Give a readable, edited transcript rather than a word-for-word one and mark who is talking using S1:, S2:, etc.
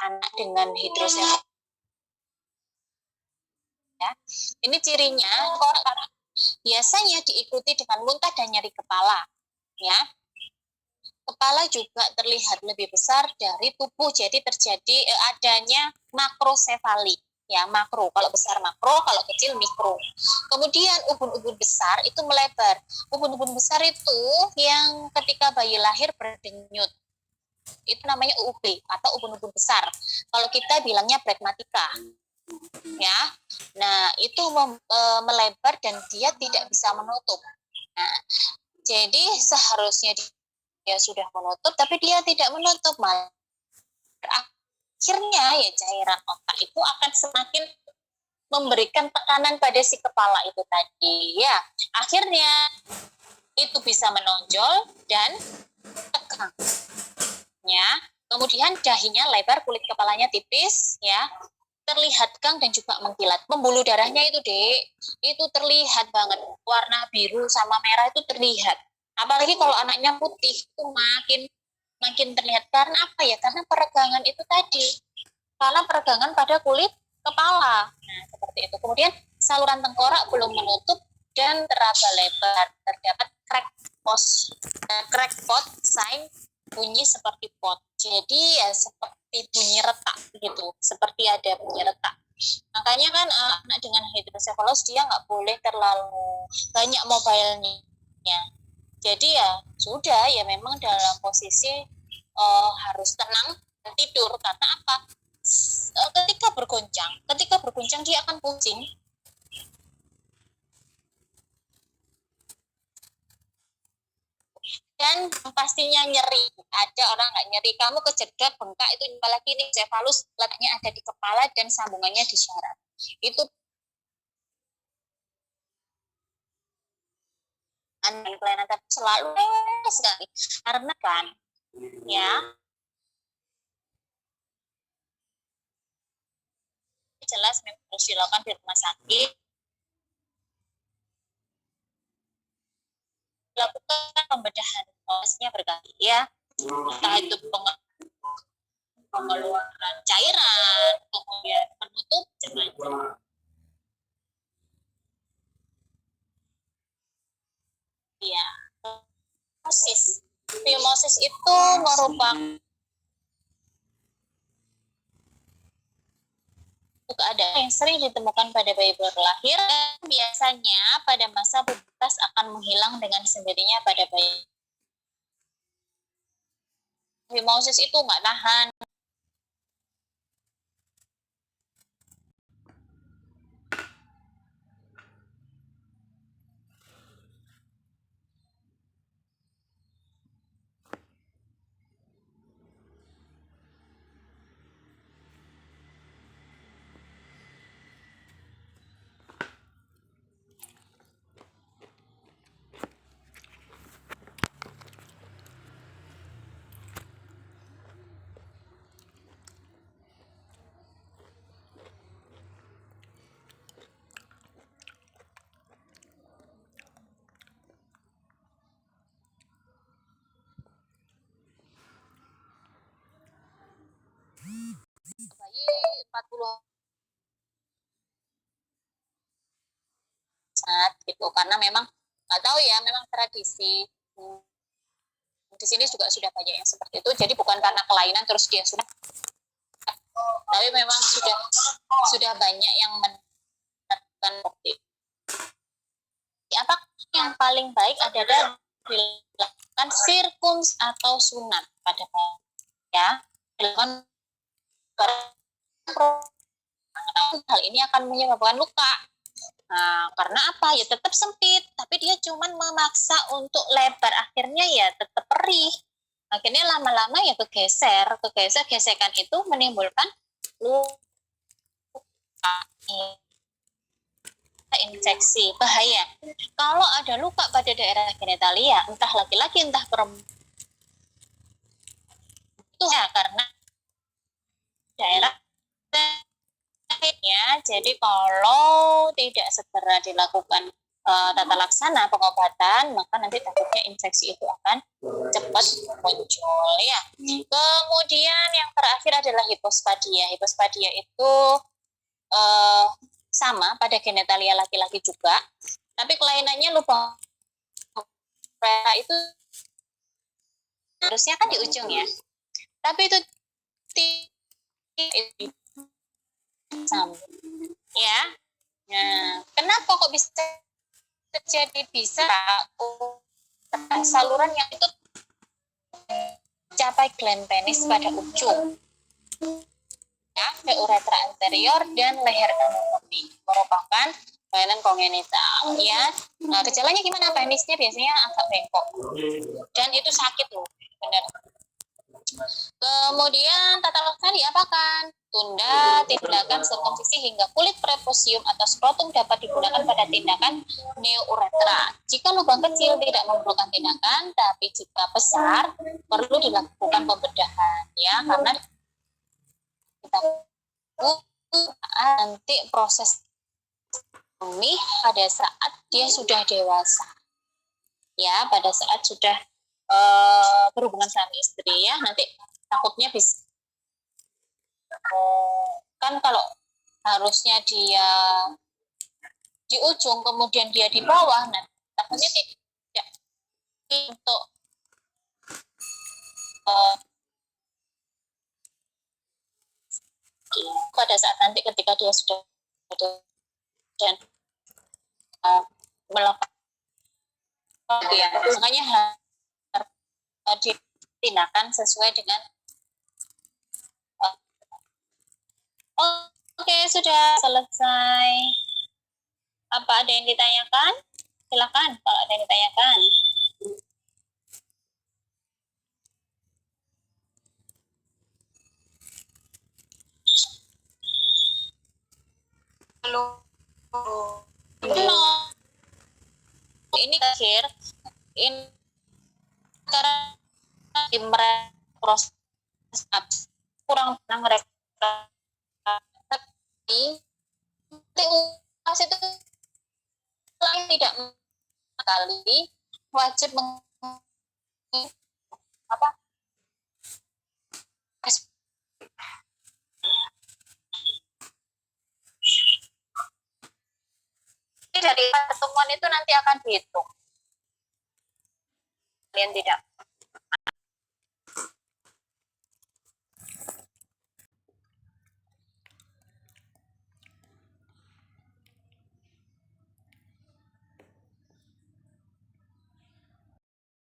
S1: anak dengan hidrosefalus ya. Ini cirinya biasanya diikuti dengan muntah dan nyeri kepala ya. Kepala juga terlihat lebih besar dari tubuh, jadi terjadi adanya makrosefali ya, makro. Kalau besar makro, kalau kecil mikro. Kemudian ubun-ubun besar itu melebar. Ubun-ubun besar itu yang ketika bayi lahir berdenyut, itu namanya UUB atau ubun-ubun besar. Kalau kita bilangnya pragmatika ya. Nah, itu melebar dan dia tidak bisa menutup. Nah, jadi seharusnya dia sudah menutup, tapi dia tidak menutup, malah akhirnya ya cairan otak itu akan semakin memberikan tekanan pada si kepala itu tadi ya. Akhirnya itu bisa menonjol dan tegang ya. Kemudian dahinya lebar, kulit kepalanya tipis ya, terlihat tegang dan juga mengkilat. Pembuluh darahnya itu Dek, itu terlihat banget, warna biru sama merah itu terlihat. Apalagi kalau anaknya putih itu makin terlihat. Karena apa ya? Karena peregangan itu tadi. Karena peregangan pada kulit kepala. Nah, seperti itu. Kemudian saluran tengkorak belum menutup dan teraba lebar. Terdapat crackpot sign bunyi seperti pot. Jadi ya seperti bunyi retak gitu. Seperti ada bunyi retak. Makanya kan anak dengan hidrosefalus dia nggak boleh terlalu banyak mobilenya. Jadi ya sudah ya memang dalam posisi harus tenang dan tidur. Karena apa? Ketika bergoncang dia akan pusing. Dan pastinya nyeri. Ada orang nggak nyeri, kamu kejedot bengkak itu, apalagi ini cefalus letaknya ada di kepala dan sambungannya di syaraf. Itu kelainan tapi selalu sekali karena kan ya jelas memang harus dilakukan di rumah sakit, lakukan pembedahan prosesnya berkali ya, entah itu pengeluaran cairan, kemudian penutup macam-macam. Ya, fimosis itu merupakan keadaan yang sering ditemukan pada bayi baru lahir dan biasanya pada masa pubertas akan menghilang dengan sendirinya pada bayi. Fimosis itu nggak tahan. Bayi 40 saat gitu, karena memang nggak tahu ya, memang tradisi di sini juga sudah banyak yang seperti itu. Jadi bukan karena kelainan terus dia sudah, tapi memang sudah banyak yang menerapkan seperti itu. Apa yang paling baik adalah dilakukan sirkums atau sunat pada bayi ya. Dilakukan hal ini akan menyebabkan luka. Nah, karena apa? Ya tetap sempit, tapi dia cuman memaksa untuk lebar, akhirnya ya tetap perih. Akhirnya lama-lama ya gesekan itu menimbulkan luka, infeksi, bahaya. Kalau ada luka pada daerah genitalia, entah laki-laki entah perempuan, itu ya karena daerah ya. Jadi kalau tidak segera dilakukan tata laksana pengobatan, maka nanti takutnya infeksi itu akan cepat muncul ya. Kemudian yang terakhir adalah hipospadia. Hipospadia itu sama pada genitalia laki-laki juga, tapi kelainannya lubang itu harusnya kan di ujung ya, tapi itu sama ya. Nah, kenapa kok bisa terjadi? Bisa saluran yang itu capai gland penis pada ujung ya, ke uretra anterior dan leher kanopi, merupakan kelainan kongenital ya. Nah, gejalanya gimana? Penisnya biasanya agak bengkok dan itu sakit loh, benar. Kemudian tata laksana diapakan? Tunda tindakan sirkumsisi hingga kulit preposium atau skrotum dapat digunakan pada tindakan neouretra. Jika lubang kecil tidak memerlukan tindakan, tapi jika besar perlu dilakukan pembedahan ya, karena kita nanti proses kami pada saat dia sudah dewasa ya, pada saat sudah berhubungan suami istri ya, nanti takutnya bisa kan kalau harusnya dia di ujung kemudian dia di bawah, nah takutnya tidak untuk pada saat nanti ketika dia sudah dan melakukan ya, makanya harus ditindakan sesuai dengan Oke, sudah selesai. Apa ada yang ditanyakan? Silakan kalau ada yang ditanyakan. Belum. Ini terakhir. Ini karena di proses kurang pernah mereka tapi itu tidak kali wajib apa dari pertemuan itu nanti akan dihitung. Kalian tidak